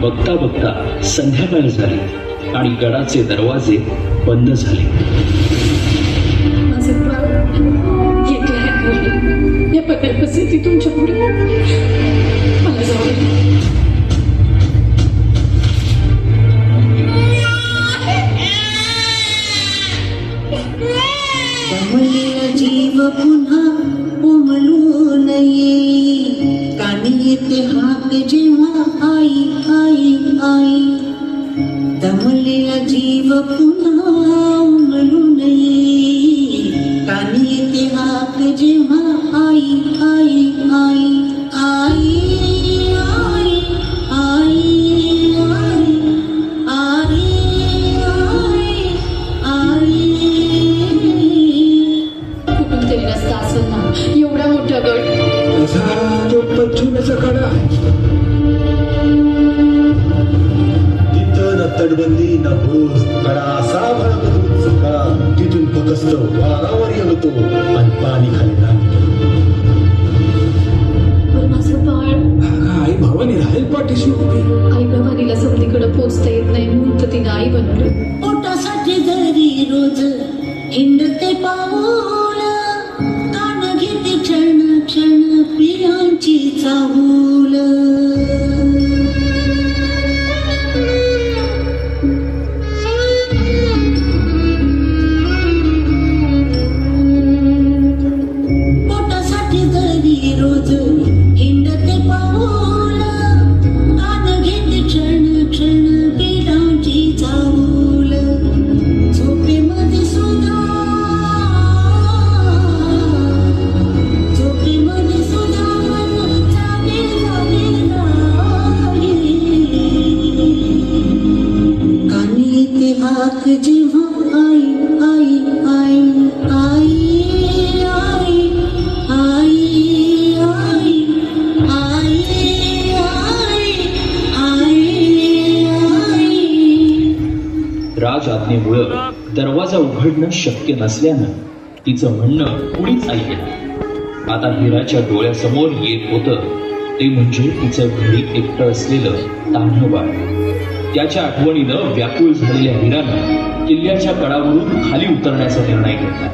बघता बघता संध्याकाळ झाली आणि गडाचे दरवाजे बंद झाले. माझं बाळ एकलं आहे. या पत्र कसे तुमच्या पुढे मला जाऊ दे. दमलेला जीव पुन्हा उमलून ये, कानी येते हाक जेव्हा आई आई आई. दमलेला जीव पुन्हा उमलून ये, कानी येते हाक जेव्हा आई आई आई आई आई आई आई आई आई. कुठून तरी रस्ता असेल ना, एवढा मोठा गड. तो पश्चिमेचा कडा आहे. तिथं न तटबंदी न भूस, कडा असा भडकतो चुका, तिथून फकस्त वारावर येतो आणि पाणी खाली लागतो. पण माझं बाळ आई भावानी राहील पाठीशी उभी. आई भवानीला समधीकडे पोचता येत नाही म्हणून तर तिने आई बनवलं. पोटासाठी जरी रोज हिंडते पाऊल, कान घेते क्षण क्षण पियांची चाहूल. पोटासाठी जरी रोज हिंडते पाऊल, कान घेते क्षण क्षण पियांची चाहूल. झोपेमध्ये सुद्धा मन जागे जागे राही. कानी येते हाक जेव्हा आई आई आई आई आई आई आई आई आई आई. राज आज्ञेमुळं दरवाजा उघडणं शक्य नसल्यानं तिचं म्हणणं कुणीच ऐकलं. आता हिराच्या डोळ्यासमोर येत होतं ते म्हणजे तिचं घरी एकटं असलेलं तान्हं बाळ. त्याच्या आठवणीनं व्याकुळ झालेल्या हिरानं किल्ल्याच्या कडावरून खाली उतरण्याचा निर्णय घेतला.